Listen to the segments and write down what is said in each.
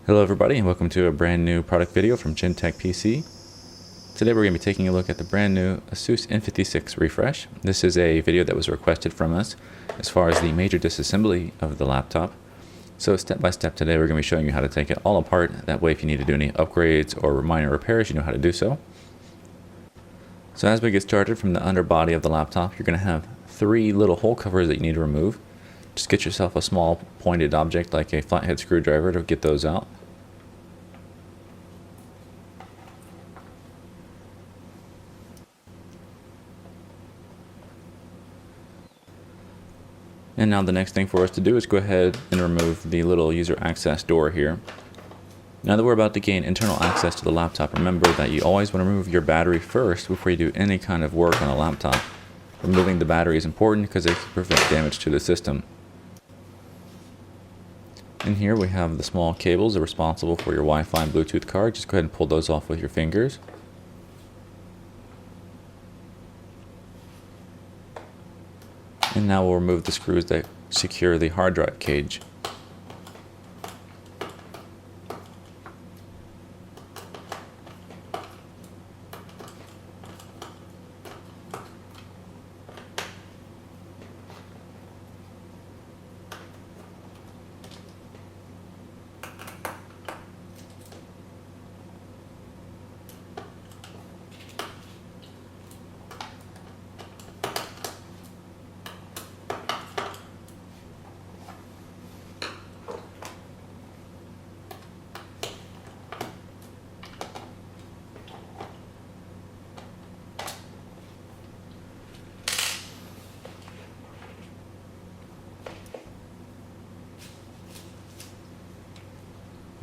Hello everybody and welcome to a brand new product video from Gentech PC. Today we're going to be taking a look at the brand new Asus N56 refresh. This is a video that was requested from us as far as the major disassembly of the laptop. So step by step today we're going to be showing you how to take it all apart. That way if you need to do any upgrades or minor repairs you know how to do so. So as we get started, from the underbody of the laptop you're going to have three little hole covers that you need to remove. Just get yourself a small pointed object like a flathead screwdriver to get those out. And now the next thing for us to do is go ahead and remove the little user access door here. Now that we're about to gain internal access to the laptop, remember that you always want to remove your battery first before you do any kind of work on a laptop. Removing the battery is important because it can prevent damage to the system. In here we have the small cables that are responsible for your Wi-Fi and Bluetooth card. Just go ahead and pull those off with your fingers. And now we'll remove the screws that secure the hard drive cage.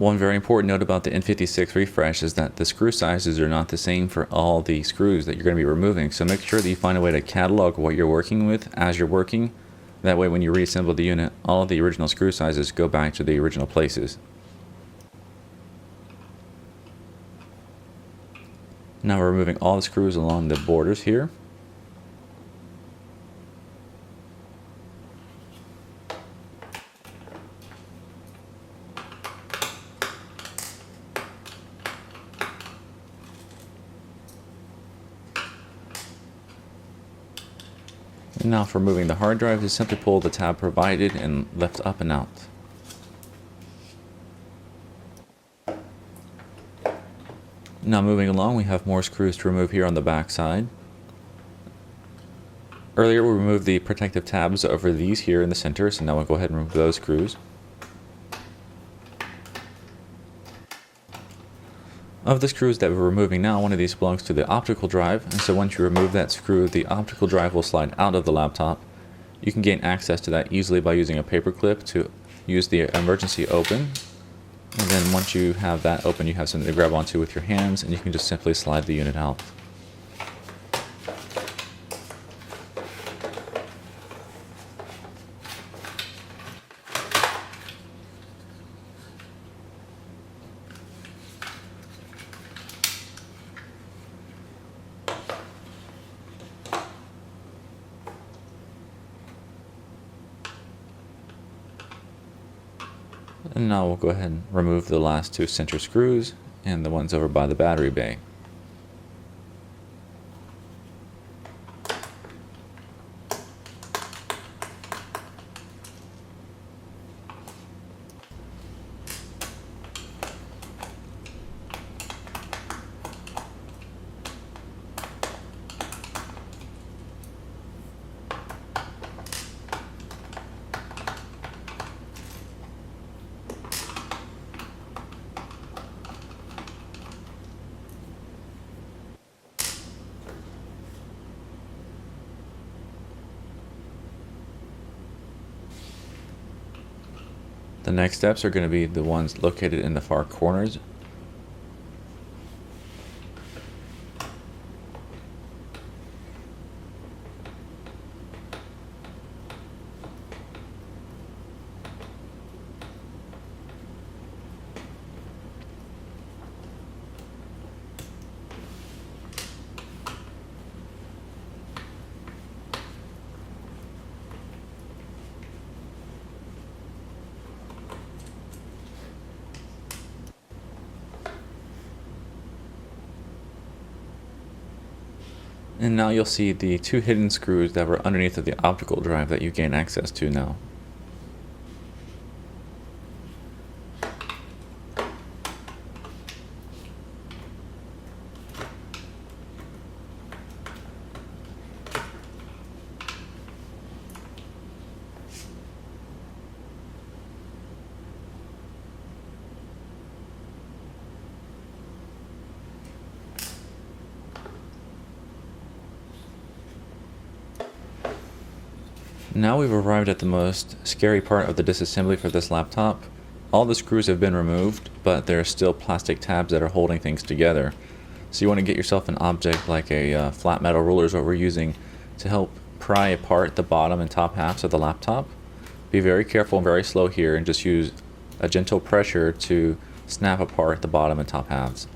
One very important note about the N56 refresh is that the screw sizes are not the same for all the screws that you're going to be removing. So make sure that you find a way to catalog what you're working with as you're working. That way when you reassemble the unit, all of the original screw sizes go back to the original places. Now we're removing all the screws along the borders here. And now for removing the hard drive, just simply pull the tab provided and lift up and out. Now moving along, we have more screws to remove here on the back side. Earlier we removed the protective tabs over these here in the center, so now we'll go ahead and remove those screws. Of the screws that we're removing now, one of these belongs to the optical drive, and so once you remove that screw, the optical drive will slide out of the laptop. You can gain access to that easily by using a paper clip to use the emergency open. And then once you have that open, you have something to grab onto with your hands, and you can just simply slide the unit out. And now we'll go ahead and remove the last two center screws and the ones over by the battery bay. The next steps are going to be the ones located in the far corners. And now you'll see the two hidden screws that were underneath of the optical drive that you gain access to now. Now we've arrived at the most scary part of the disassembly for this laptop. All the screws have been removed, but there are still plastic tabs that are holding things together. So you want to get yourself an object like a flat metal ruler is what we're using to help pry apart the bottom and top halves of the laptop. Be very careful and very slow here, and just use a gentle pressure to snap apart the bottom and top halves.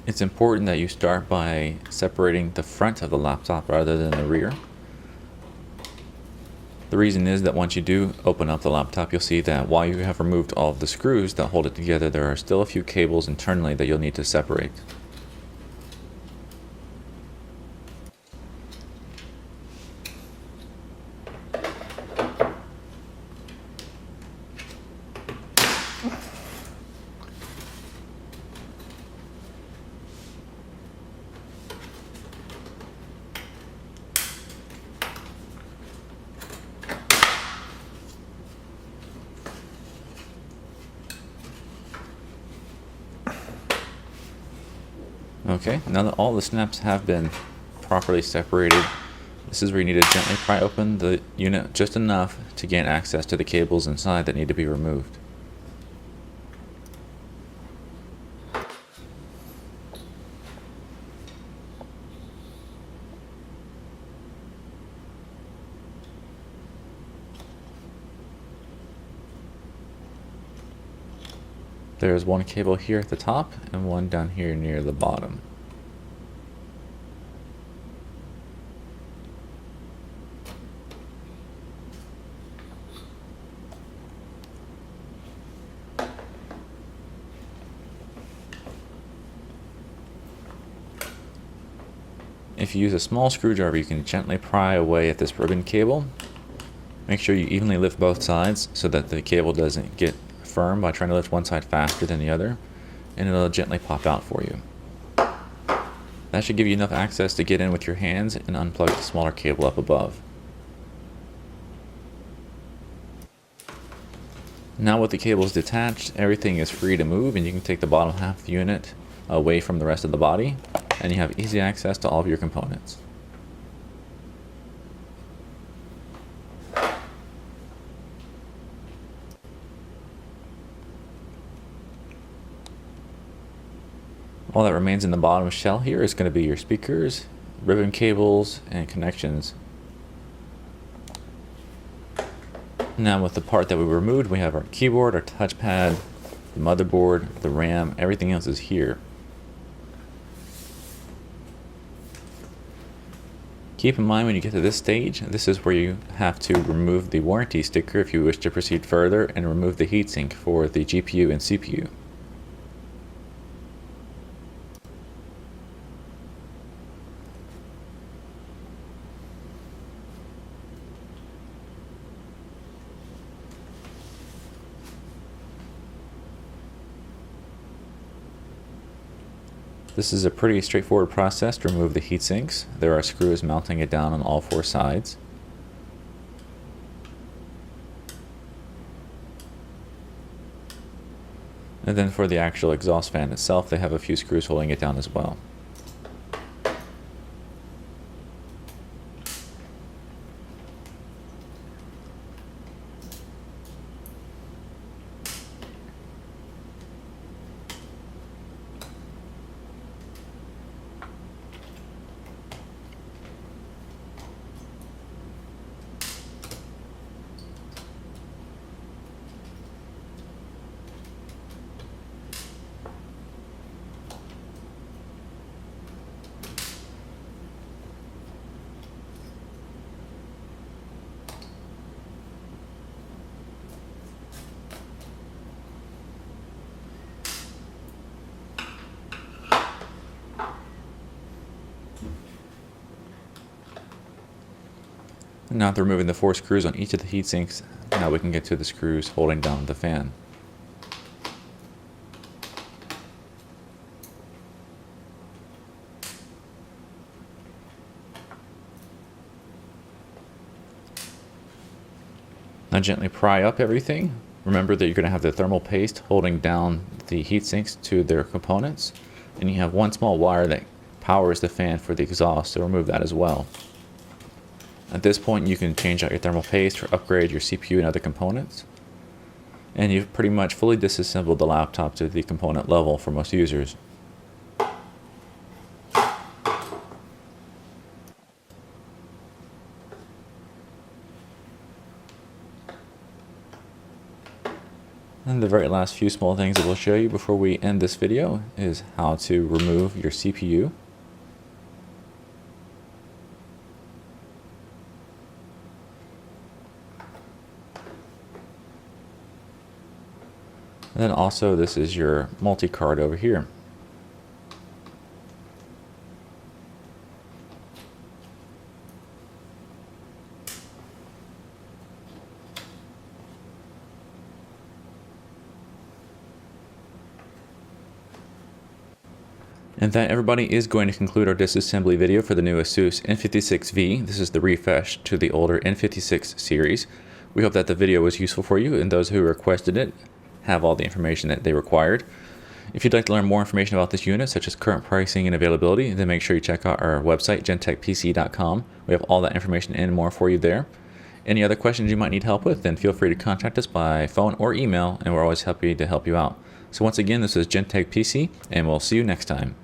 It's important that you start by separating the front of the laptop rather than the rear. The reason is that once you do open up the laptop, you'll see that while you have removed all of the screws that hold it together, there are still a few cables internally that you'll need to separate. Okay, now that all the snaps have been properly separated, this is where you need to gently pry open the unit just enough to gain access to the cables inside that need to be removed. There's one cable here at the top and one down here near the bottom. If you use a small screwdriver, you can gently pry away at this ribbon cable. Make sure you evenly lift both sides so that the cable doesn't get firm by trying to lift one side faster than the other, and it'll gently pop out for you. That should give you enough access to get in with your hands and unplug the smaller cable up above. Now with the cables detached, everything is free to move, and you can take the bottom half of the unit away from the rest of the body, and you have easy access to all of your components. All that remains in the bottom shell here is going to be your speakers, ribbon cables, and connections. Now with the part that we removed, we have our keyboard, our touchpad, the motherboard, the RAM, everything else is here. Keep in mind when you get to this stage, this is where you have to remove the warranty sticker if you wish to proceed further, and remove the heatsink for the GPU and CPU. This is a pretty straightforward process to remove the heat sinks. There are screws mounting it down on all four sides. And then for the actual exhaust fan itself, they have a few screws holding it down as well. Now after removing the 4 screws on each of the heat sinks, now we can get to the screws holding down the fan. Now gently pry up everything. Remember that you're going to have the thermal paste holding down the heat sinks to their components, and you have one small wire that powers the fan for the exhaust, so remove that as well. At this point you can change out your thermal paste or upgrade your CPU and other components, and you've pretty much fully disassembled the laptop to the component level for most users. And the very last few small things that we'll show you before we end this video is how to remove your CPU. And then also this is your multi-card over here. And that, everybody, is going to conclude our disassembly video for the new Asus N56V. This is the refresh to the older N56 series. We hope that the video was useful for you, and those who requested it have all the information that they required. If you'd like to learn more information about this unit, such as current pricing and availability, then make sure you check out our website, gentechpc.com. We have all that information and more for you there. Any other questions you might need help with, then feel free to contact us by phone or email, and we're always happy to help you out. So once again, this is Gentech PC, and we'll see you next time.